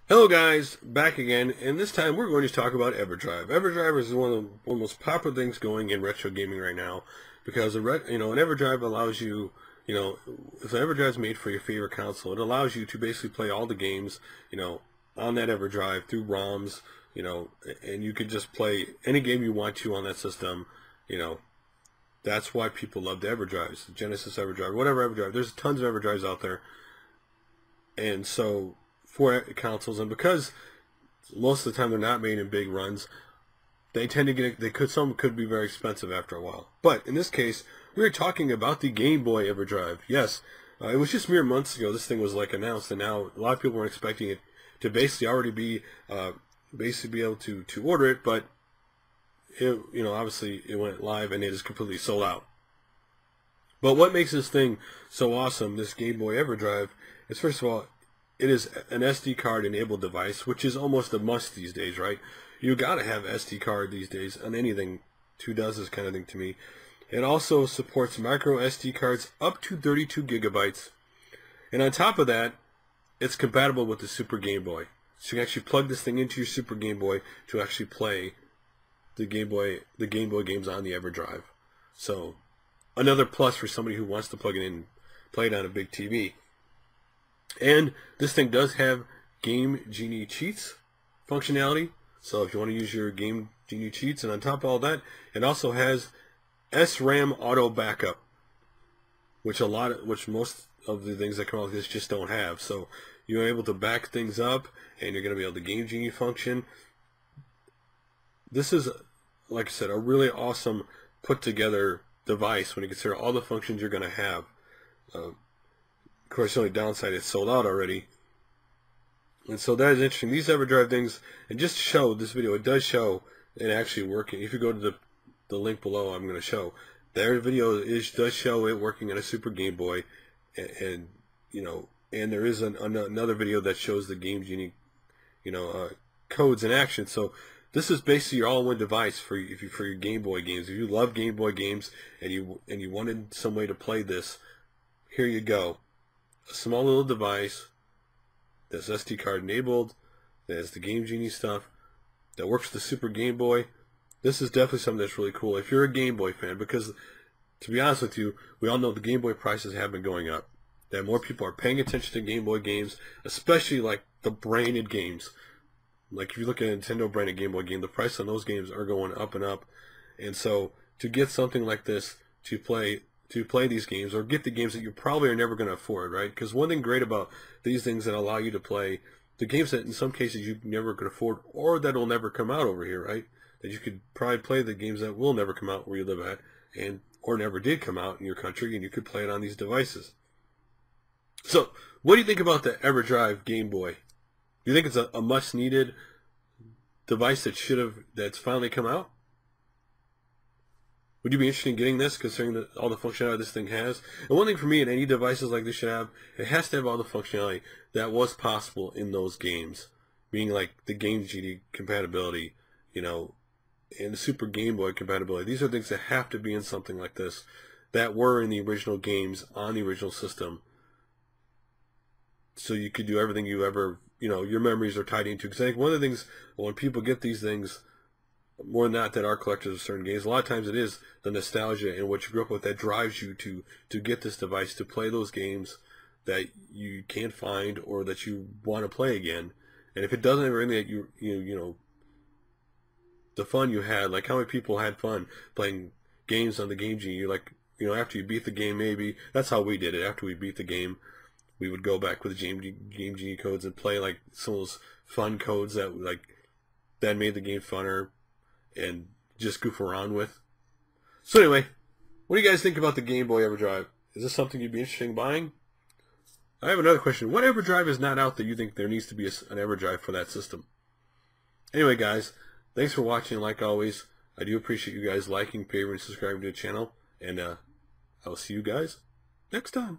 Hello guys, back again, and this time we're going to talk about Everdrive. Everdrive is one of the most popular things going in retro gaming right now, because an Everdrive allows you, if an Everdrive is made for your favorite console, it allows you to basically play all the games, on that Everdrive through ROMs, and you could just play any game you want to on that system. That's why people love the Everdrives, Genesis Everdrive, whatever Everdrive. There's tons of Everdrives out there, and so for consoles, and because most of the time they're not made in big runs, they tend to get some could be very expensive after a while. But in this case, we're talking about the Game Boy Everdrive. Yes, it was just mere months ago this thing was announced, and now a lot of people were expecting it to basically already be able to order it, but it, obviously it went live and it is completely sold out. But what makes this thing so awesome, this Game Boy Everdrive, is first of all, it is an SD card enabled device, which is almost a must these days, right? You gotta have SD card these days on anything. Who does this kind of thing to me? It also supports micro SD cards up to 32 gigabytes, and on top of that, it's compatible with the Super Game Boy. So you can actually plug this thing into your Super Game Boy to actually play the Game Boy games on the Everdrive. So another plus for somebody who wants to plug it in and play it on a big TV. And this thing does have Game Genie cheats functionality. So if you want to use your Game Genie cheats, and on top of all that, it also has SRAM auto backup, which most of the things that come out with this just don't have. So you're able to back things up, and you're going to be able to Game Genie function. This is, like I said, a really awesome put together device when you consider all the functions you're going to have. Of course, the only downside, it's sold out already. And so that is interesting. These Everdrive things, and just to show this video, it does show it actually working. If you go to the link below, I'm going to show. Their video does show it working on a Super Game Boy, and there is another video that shows the Game Genie, codes in action. So this is basically your all-in-one device for your Game Boy games. If you love Game Boy games and you wanted some way to play this, here you go. A small little device that's SD card enabled, that has the Game Genie stuff, that works with the Super Game Boy. This is definitely something that's really cool if you're a Game Boy fan, because to be honest with you, we all know the Game Boy prices have been going up. That more people are paying attention to Game Boy games, especially like the branded games. Like if you look at a Nintendo branded Game Boy game, the price on those games are going up and up. And so to get something like this to play these games, or get the games that you probably are never going to afford, right? Because one thing great about these things that allow you to play the games that in some cases you never could afford, or that will never come out over here, right? That you could probably play the games that will never come out where you live at, or never did come out in your country, and you could play it on these devices. So, what do you think about the Everdrive Game Boy? Do you think it's a much-needed device that's finally come out? Would you be interested in getting this, considering all the functionality this thing has? And one thing for me, in any devices like this should have, it has to have all the functionality that was possible in those games. Meaning like the Game Genie compatibility, and the Super Game Boy compatibility. These are things that have to be in something like this, that were in the original games on the original system. So you could do everything you ever, your memories are tied into. Because I think one of the things, when people get these things, more than that are collectors of certain games, a lot of times it is the nostalgia and what you grew up with that drives you to get this device to play those games that you can't find or that you want to play again. And if it doesn't have anything that the fun you had, like how many people had fun playing games on the Game Genie, after you beat the game, maybe that's how we did it. After we beat the game, we would go back with the Game Genie codes and play like some of those fun codes that made the game funner and just goof around with. So anyway, what do you guys think about the Game Boy Everdrive? Is this something you'd be interested in buying? I have another question. What Everdrive is not out that you think there needs to be an Everdrive for that system? Anyway, guys, thanks for watching. Like always, I do appreciate you guys liking, favoring, and subscribing to the channel. And I will see you guys next time.